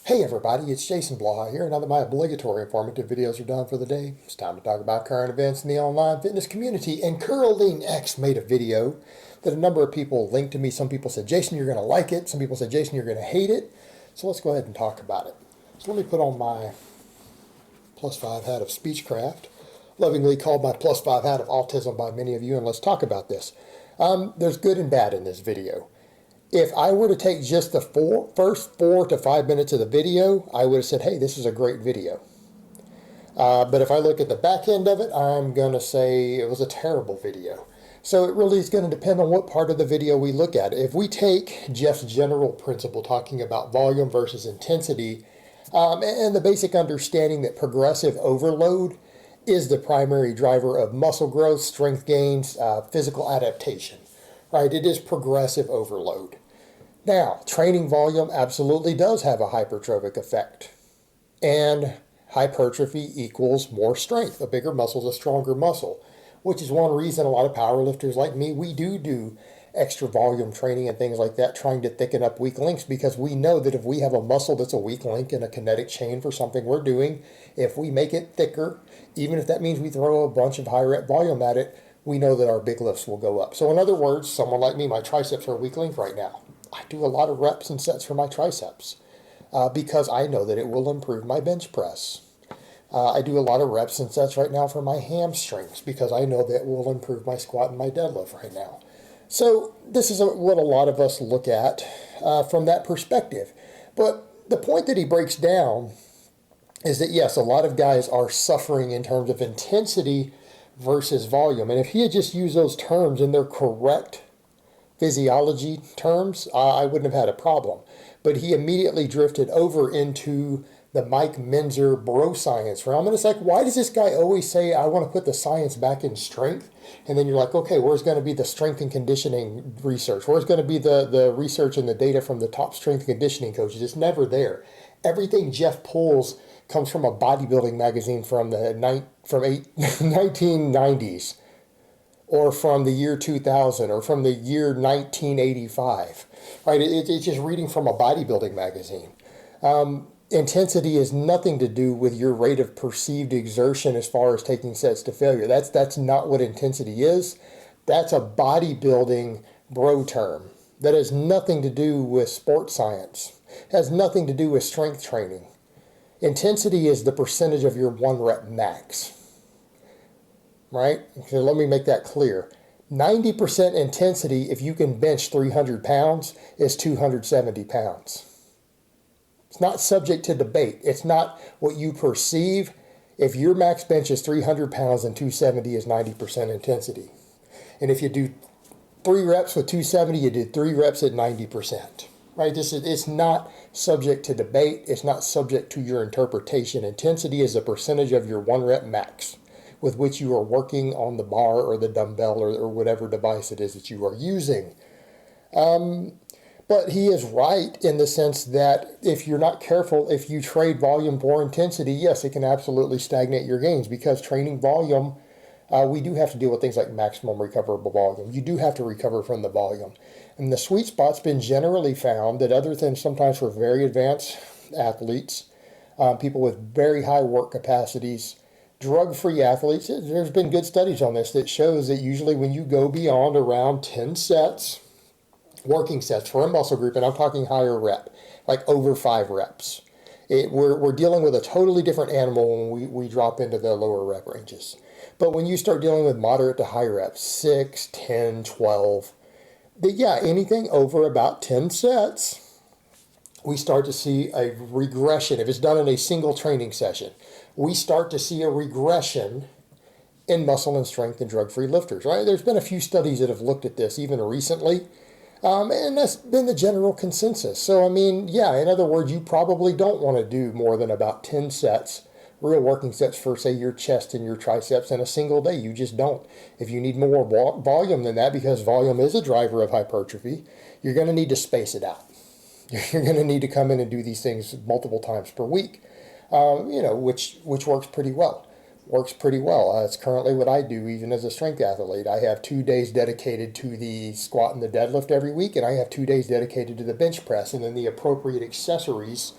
Hey everybody, it's Jason Blaha here. Now that my obligatory informative videos are done for the day, it's time to talk about current events in the online fitness community. And Athlean-X made a video that a number of people linked to me. Some people said, Jason, you're going to like it. Some people said, Jason, you're going to hate it. So let's go ahead and talk about it. So let me put on my +5 hat of Speechcraft, lovingly called my +5 hat of autism by many of you, and let's talk about this. There's good and bad in this video. If I were to take just the first 4 to 5 minutes of the video, I would have said, hey, this is a great video. But if I look at the back end of it, I'm going to say it was a terrible video. So it really is going to depend on what part of the video we look at. If we take Jeff's general principle, talking about volume versus intensity, and the basic understanding that progressive overload is the primary driver of muscle growth, strength gains, physical adaptation. Right? It is progressive overload. Now, training volume absolutely does have a hypertrophic effect. And hypertrophy equals more strength. A bigger muscle is a stronger muscle, which is one reason a lot of powerlifters like me, we do extra volume training and things like that, trying to thicken up weak links, because we know that if we have a muscle that's a weak link in a kinetic chain for something we're doing, if we make it thicker, even if that means we throw a bunch of high rep volume at it, we know that our big lifts will go up. So in other words, someone like me, my triceps are a weak link right now. I do a lot of reps and sets for my triceps because I know that it will improve my bench press. I do a lot of reps and sets right now for my hamstrings because I know that will improve my squat and my deadlift right now. So this is what a lot of us look at from that perspective. But the point that he breaks down is that, yes, a lot of guys are suffering in terms of intensity versus volume. And if he had just used those terms in their correct physiology terms, I wouldn't have had a problem. But he immediately drifted over into the Mike Menzer bro science realm. And it's like, why does this guy always say, I want to put the science back in strength? And then you're like, okay, where's going to be the strength and conditioning research? Where's going to be the research and the data from the top strength and conditioning coaches? It's never there. Everything Jeff pulls comes from a bodybuilding magazine from the 1990s, or from the year 2000, or from the year 1985. Right? It's just reading from a bodybuilding magazine. Intensity has nothing to do with your rate of perceived exertion as far as taking sets to failure. That's not what intensity is. That's a bodybuilding bro term. That has nothing to do with sports science. It has nothing to do with strength training. Intensity is the percentage of your 1 rep max. Right? So let me make that clear. 90% intensity, if you can bench 300 pounds, is 270 pounds. It's not subject to debate. It's not what you perceive. If your max bench is 300 pounds, then 270 is 90% intensity. And if you do 3 reps with 270, you did 3 reps at 90%. Right? It's not subject to debate. It's not subject to your interpretation. Intensity is a percentage of your 1 rep max with which you are working on the bar or the dumbbell or whatever device it is that you are using. But he is right in the sense that if you're not careful, if you trade volume for intensity, yes, it can absolutely stagnate your gains, because training volume, we do have to deal with things like maximum recoverable volume. You do have to recover from the volume. And the sweet spot's been generally found that, other than sometimes for very advanced athletes, people with very high work capacities, drug-free athletes, there's been good studies on this that shows that usually when you go beyond around 10 sets, working sets for a muscle group, and I'm talking higher rep, like over 5 reps, we're dealing with a totally different animal when we drop into the lower rep ranges. But when you start dealing with moderate to high reps, 6, 10, 12, yeah, anything over about 10 sets, we start to see a regression. If it's done in a single training session, we start to see a regression in muscle and strength in drug-free lifters, right? There's been a few studies that have looked at this even recently, and that's been the general consensus. So, I mean, yeah, in other words, you probably don't want to do more than about 10 sets, real working sets for, say, your chest and your triceps in a single day. You just don't. If you need more volume than that, because volume is a driver of hypertrophy, you're going to need to space it out. You're going to need to come in and do these things multiple times per week, which works pretty well. It's currently what I do even as a strength athlete. I have 2 days dedicated to the squat and the deadlift every week, and I have 2 days dedicated to the bench press, and then the appropriate accessories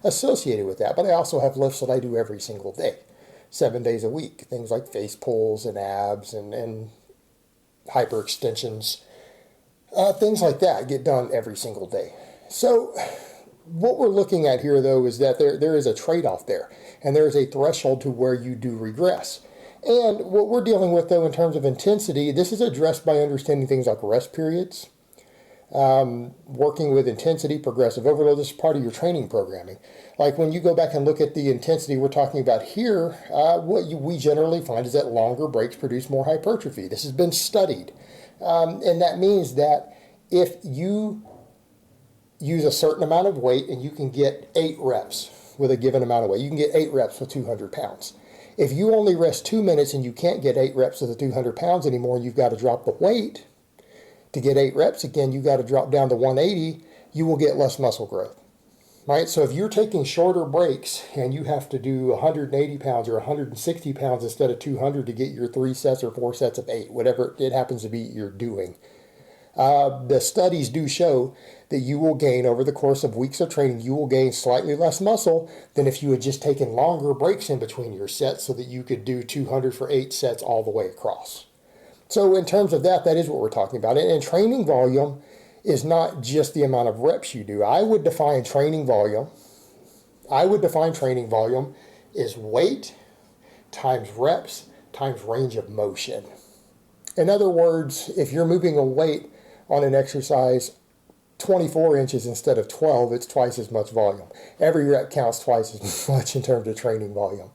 associated with that. But I also have lifts that I do every single day, 7 days a week. Things like face pulls and abs and hyperextensions, things like that get done every single day. So what we're looking at here, though, is that there is a trade-off there, and there is a threshold to where you do regress. And what we're dealing with, though, in terms of intensity, this is addressed by understanding things like rest periods, working with intensity, progressive overload. This is part of your training programming. Like when you go back and look at the intensity we're talking about here, we generally find is that longer breaks produce more hypertrophy. This has been studied. And that means that if you use a certain amount of weight and you can get 8 reps with a given amount of weight, you can get 8 reps with 200 pounds. If you only rest 2 minutes and you can't get 8 reps with the 200 pounds anymore, and you've got to drop the weight to get 8 reps again, you've got to drop down to 180, you will get less muscle growth, right? So if you're taking shorter breaks and you have to do 180 pounds or 160 pounds instead of 200 to get your 3 sets or 4 sets of 8, whatever it happens to be you're doing, the studies do show that you will gain, over the course of weeks of training, you will gain slightly less muscle than if you had just taken longer breaks in between your sets so that you could do 200 for 8 sets all the way across. So in terms of that, that is what we're talking about. And training volume is not just the amount of reps you do. I would define training volume is weight times reps times range of motion. In other words, if you're moving a weight on an exercise 24 inches instead of 12, it's twice as much volume. Every rep counts twice as much in terms of training volume.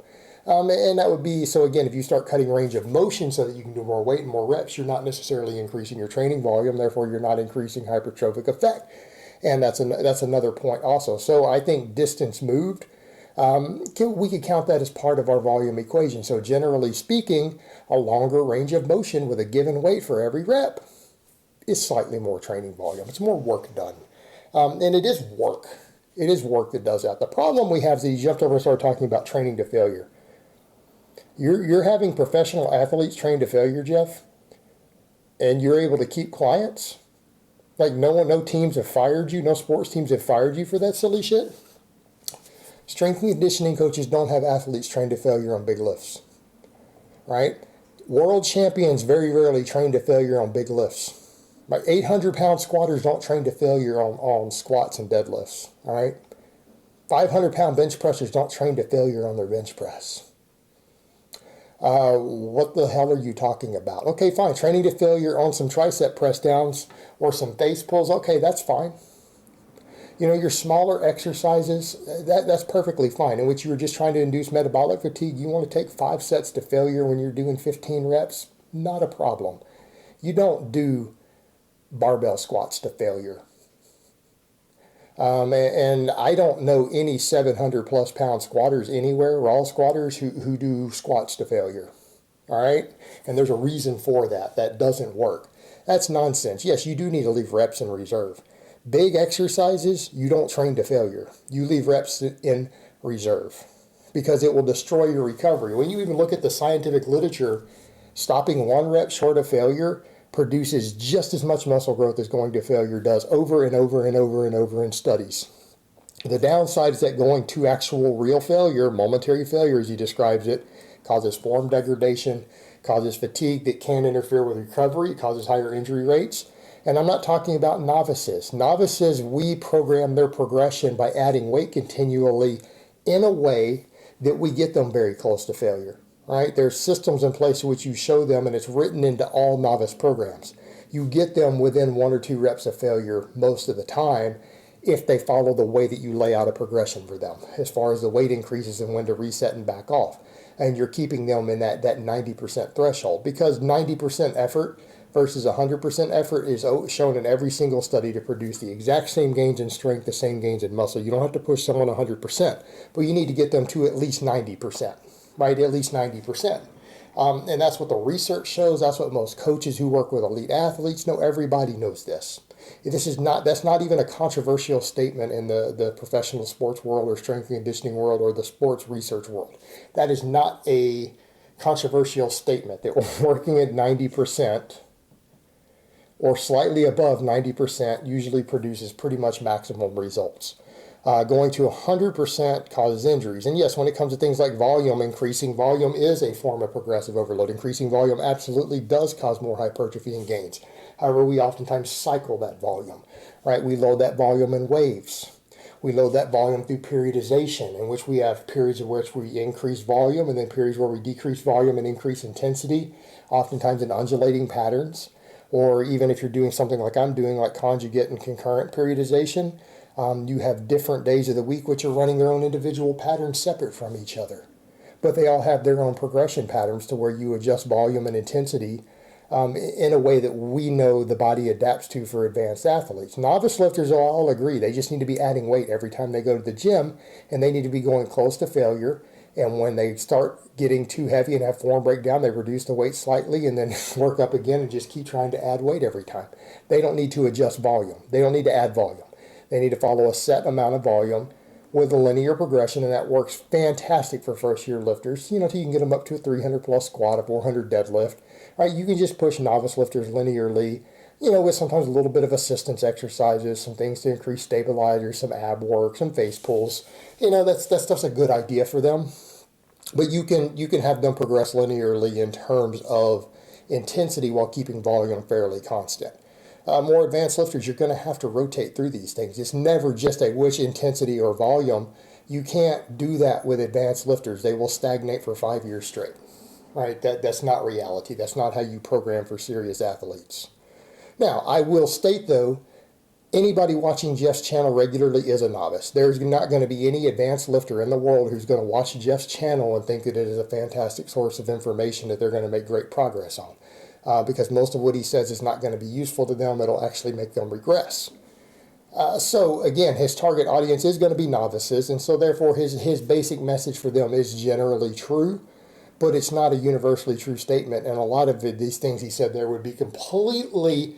And that would be, so again, if you start cutting range of motion so that you can do more weight and more reps, you're not necessarily increasing your training volume, therefore you're not increasing hypertrophic effect. And that's another point also. So I think distance moved, we could count that as part of our volume equation. So generally speaking, a longer range of motion with a given weight for every rep is slightly more training volume. It's more work done. And it is work. It is work that does that. The problem we have is that you jumped over and started talking about training to failure. You're having professional athletes train to failure, Jeff, and you're able to keep clients? Like no teams have fired you, no sports teams have fired you for that silly shit? Strength and conditioning coaches don't have athletes train to failure on big lifts, right? World champions very rarely train to failure on big lifts. Like 800-pound squatters don't train to failure on squats and deadlifts, all right? 500-pound bench pressers don't train to failure on their bench press. What the hell are you talking about? Okay, fine. Training to failure on some tricep press downs or some face pulls. Okay, that's fine. You know, your smaller exercises, that's perfectly fine. In which you were just trying to induce metabolic fatigue. You want to take 5 sets to failure when you're doing 15 reps? Not a problem. You don't do barbell squats to failure. And I don't know any 700 plus pound squatters anywhere, raw squatters, who do squats to failure. All right? And there's a reason for that. That doesn't work. That's nonsense. Yes, you do need to leave reps in reserve. Big exercises, you don't train to failure. You leave reps in reserve because it will destroy your recovery. When you even look at the scientific literature, stopping 1 rep short of failure produces just as much muscle growth as going to failure does over and over and over and over in studies. The downside is that going to actual real failure, momentary failure as he describes it, causes form degradation, causes fatigue that can interfere with recovery, it causes higher injury rates. And I'm not talking about novices. Novices, we program their progression by adding weight continually in a way that we get them very close to failure. Right? There's systems in place which you show them, and it's written into all novice programs. You get them within 1 or 2 reps of failure most of the time if they follow the way that you lay out a progression for them, as far as the weight increases and when to reset and back off. And you're keeping them in that 90% threshold, because 90% effort versus 100% effort is shown in every single study to produce the exact same gains in strength, the same gains in muscle. You don't have to push someone 100%, but you need to get them to at least 90%. Right, at least 90%. And that's what the research shows. That's what most coaches who work with elite athletes know. Everybody knows this. That's not even a controversial statement in the professional sports world or strength and conditioning world or the sports research world. That is not a controversial statement that working at 90% or slightly above 90% usually produces pretty much maximum results. Going to 100% causes injuries. And yes, when it comes to things like volume, increasing volume is a form of progressive overload. Increasing volume absolutely does cause more hypertrophy and gains. However, we oftentimes cycle that volume, right? We load that volume in waves. We load that volume through periodization, in which we have periods in which we increase volume and then periods where we decrease volume and increase intensity, oftentimes in undulating patterns. Or even if you're doing something like I'm doing, like conjugate and concurrent periodization, you have different days of the week which are running their own individual patterns separate from each other. But they all have their own progression patterns to where you adjust volume and intensity in a way that we know the body adapts to for advanced athletes. Novice lifters will all agree they just need to be adding weight every time they go to the gym, and they need to be going close to failure. And when they start getting too heavy and have form breakdown, they reduce the weight slightly and then work up again and just keep trying to add weight every time. They don't need to adjust volume. They don't need to add volume. They need to follow a set amount of volume with a linear progression, and that works fantastic for first-year lifters. You can get them up to a 300-plus squat, a 400 deadlift. Right? You can just push novice lifters linearly, with sometimes a little bit of assistance exercises, some things to increase stabilizers, some ab work, some face pulls. That stuff's a good idea for them. But you can have them progress linearly in terms of intensity while keeping volume fairly constant. More advanced lifters, you're going to have to rotate through these things. It's never just a which intensity or volume. You can't do that with advanced lifters. They will stagnate for 5 years straight. Right? That's not reality. That's not how you program for serious athletes. Now, I will state, though, anybody watching Jeff's channel regularly is a novice. There's not going to be any advanced lifter in the world who's going to watch Jeff's channel and think that it is a fantastic source of information that they're going to make great progress on. Because most of what he says is not going to be useful to them. It'll actually make them regress. So again, his target audience is going to be novices, and so therefore his basic message for them is generally true, but it's not a universally true statement. And a lot of these things he said there would be completely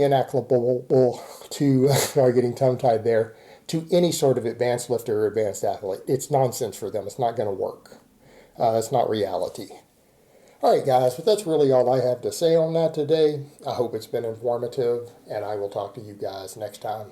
inapplicable to, sorry, getting tongue-tied there, to any sort of advanced lifter or advanced athlete. It's nonsense for them. It's not going to work. It's not reality. All right, guys, but that's really all I have to say on that today. I hope it's been informative, and I will talk to you guys next time.